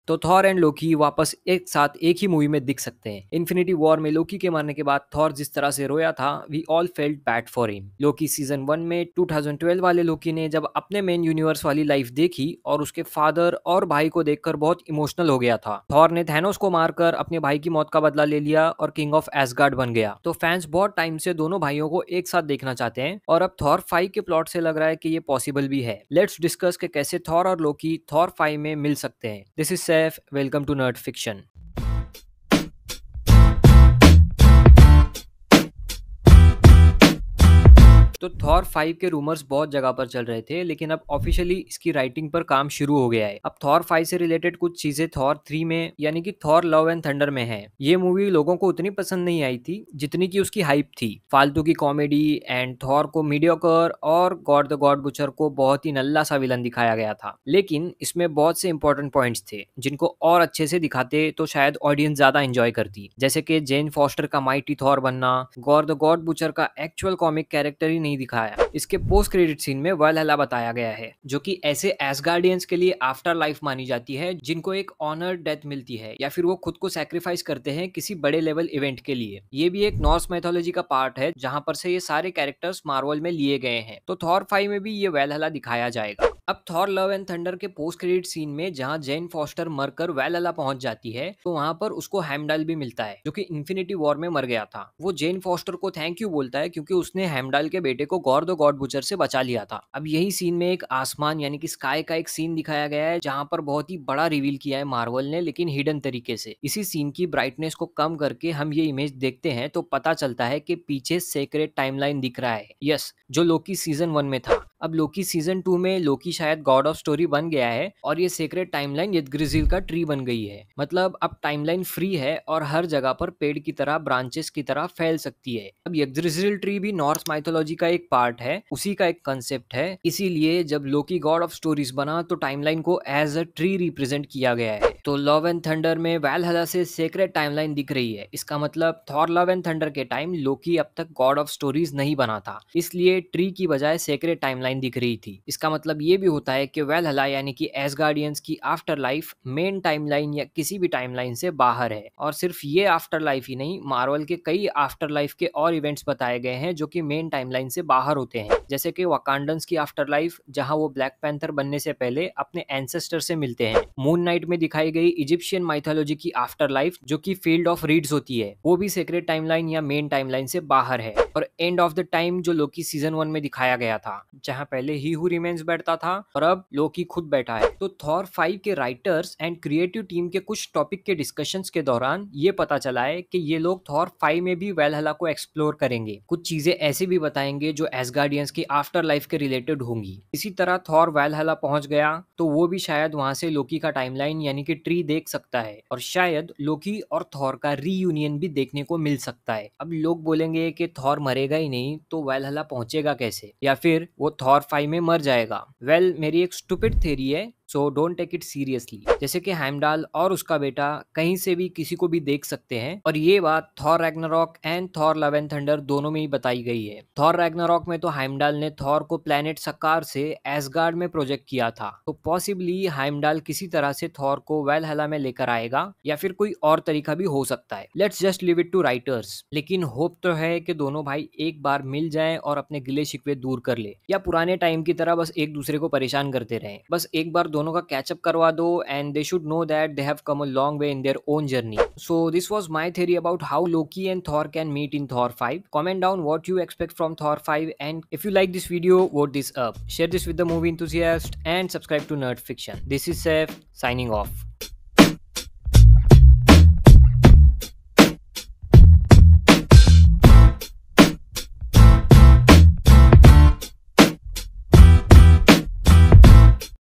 तो Thor and लोकी वापस एक साथ एक ही मूवी में दिख सकते हैं। इन्फिनिटी वॉर में लोकी के मरने के बाद थॉर जिस तरह से रोया था, we all felt bad for him. Loki season 1 में 2012 वाले लोकी ने जब अपने मेन यूनिवर्स वाली लाइफ देखी और उसके फादर और भाई को देखकर बहुत इमोशनल हो गया था। थॉर ने थैनोस को मारकर अपने भाई की मौत का बदला ले लिया और किंग ऑफ एसगार्ड बन गया। तो फैंस बहुत टाइम से दोनों भाइयों को एक साथ देखना चाहते हैं और अब थॉर 5 के प्लॉट से लग रहा है कि ये पॉसिबल भी है। लेट्स डिस्कस कि कैसे थॉर और लोकी थॉर 5 में मिल सकते हैं। This is Saif, welcome to Nerd Fiction. तो थॉर 5 के रूमर्स बहुत जगह पर चल रहे थे, लेकिन अब ऑफिशियली इसकी राइटिंग पर काम शुरू हो गया है। अब थॉर 5 से रिलेटेड कुछ चीजें थॉर 3 में यानी कि थॉर लव एंड थंडर में है। ये मूवी लोगों को उतनी पसंद नहीं आई थी जितनी की उसकी हाइप थी। फालतू की कॉमेडी एंड थॉर को मीडियोकर और गॉड द गॉड बुचर को बहुत ही नल्ला सा विलन दिखाया गया था। लेकिन इसमें बहुत से इंपॉर्टेंट पॉइंट्स थे जिनको और अच्छे से दिखाते तो शायद ऑडियंस ज्यादा एंजॉय करती, जैसे कि जेन फॉस्टर का माइटी थॉर बनना, गॉड द गॉड बुचर का एक्चुअल कॉमिक कैरेक्टर ही नहीं दिखाया। इसके पोस्ट क्रेडिट सीन में वैलहला बताया गया है, जो कि ऐसे एसगार्डियंस के लिए आफ्टर लाइफ मानी जाती है जिनको एक ऑनर डेथ मिलती है या फिर वो खुद को सैक्रिफाइस करते हैं किसी बड़े लेवल इवेंट के लिए। ये भी एक नॉर्स मैथोलॉजी का पार्ट है जहां पर से ये सारे कैरेक्टर्स मार्वल में लिए गए हैं। तो थॉर 5 में भी ये वैलहला दिखाया जाएगा। अब थॉर लव एंड थंडर के पोस्ट क्रेडिट सीन में जहां जेन फॉस्टर मरकर वैलहला पहुंच जाती है, तो वहां पर उसको हेमडाल भी मिलता है जो कि इन्फिनिटी वॉर में मर गया था। वो जेन फॉस्टर को थैंक यू बोलता है क्योंकि उसने हेमडाल के बेटे को गॉड द गॉड बुचर से बचा लिया था। अब यही सीन में एक आसमान यानी कि स्काई का एक सीन दिखाया गया है जहां पर बहुत ही बड़ा रिवील किया है मार्वल ने, लेकिन हिडन तरीके से। इसी सीन की ब्राइटनेस को कम करके हम ये इमेज देखते हैं तो पता चलता है कि पीछे सेक्रेट टाइमलाइन दिख रहा है। यस, जो लोकी सीजन 1 में था। अब लोकी सीजन 2 में लोकी शायद गॉड ऑफ स्टोरी बन गया है और ये सेक्रेट टाइमलाइन यदग्रिजिल का ट्री बन गई है। मतलब अब टाइमलाइन फ्री है और हर जगह पर पेड़ की तरह, ब्रांचेस की तरह फैल सकती है। अब यदग्रिजिल ट्री भी नॉर्स माइथोलॉजी का एक पार्ट है, उसी का एक कंसेप्ट है। इसीलिए जब लोकी गॉड ऑफ स्टोरीज बना तो टाइमलाइन को एज अ ट्री रिप्रेजेंट किया गया है। तो लव एंड थंडर में वैलहला से सेक्रेट टाइमलाइन दिख रही है। इसका मतलब थॉर लव एंड थंडर के टाइम लोकी अब तक गॉड ऑफ स्टोरीज नहीं बना था, इसलिए ट्री की बजाय सेक्रेट टाइमलाइन दिख रही थी। इसका मतलब ये भी होता है कि वैलहला यानी कि एसगार्डियंस की आफ्टर लाइफ मेन टाइमलाइन या किसी भी टाइमलाइन से बाहर है। और सिर्फ ये आफ्टर लाइफ ही नहीं, मार्वल के कई आफ्टर लाइफ के और इवेंट्स बताए गए हैं जो कि मेन टाइमलाइन से बाहर होते हैं, जैसे कि वाकांडन्स की आफ्टर लाइफ जहां वो ब्लैक पैंथर बनने से पहले अपने एंसेस्टर से मिलते हैं। मून नाइट में दिखाई गई इजिप्शियन माइथोलॉजी की आफ्टर लाइफ जो कि फील्ड ऑफ रीड्स होती है, वो भी सेक्रेट टाइमलाइन या मेन टाइमलाइन से बाहर है। और एंड ऑफ द टाइम जो लोकी सीजन 1 में दिखाया गया था, जहां पहले ही हु रिमेन्स बैठता था और अब लोकी खुद बैठा है। तो थॉर 5 के राइटर्स एंड क्रिएटिव टीम के कुछ टॉपिक के डिस्कशंस के दौरान ये पता चला है कि ये लोग थॉर 5 में भी वैलहला को एक्सप्लोर करेंगे। कुछ चीजें ऐसी भी बताएंगे जो एसगार्डियंस की आफ्टर लाइफ के रिलेटेड होंगी। इसी तरह थॉर वैलहला पहुंच गया तो वो भी शायद वहां से लोकी का टाइमलाइन यानी कि ट्री देख सकता है और शायद लोकी और थॉर का रीयूनियन भी देखने को मिल सकता है। अब लोग बोलेंगे कि थॉर मरेगा ही नहीं तो वैलहला पहुंचेगा कैसे, या फिर वो थॉर 5 में मर जाएगा। मेरी एक स्टूपिड थ्योरी है, so don't take it seriously. जैसे कि हेमडाल और उसका बेटा कहीं से भी किसी को भी देख सकते हैं, और ये बात Thor Ragnarok and Thor love and thunder दोनों में ही बताई गई है। थॉर रैग्नारॉक में तो हेमडाल ने थॉर को प्लेनेट सकार से एसगार्ड में प्रोजेक्ट किया था, तो पॉसिबली हेमडाल किसी तरह से थॉर को वैलहला में लेकर आएगा या फिर कोई और तरीका भी हो सकता है। Let's just leave it to writers. लेकिन होप तो है कि दोनों भाई एक बार मिल जाएं और अपने गिले शिकवे दूर कर ले, या पुराने टाइम की तरह बस एक दूसरे को परेशान करते रहें। बस एक बार दोनों का कैचअप करवा दो and they should know that they have come a long way in their own journey. So this was my theory about how Loki and Thor can meet in Thor 5. Comment down what you expect from Thor 5, and if you like this video, vote this up. Share this with the movie enthusiast and subscribe to Nerd Fiction. This is Seth signing off.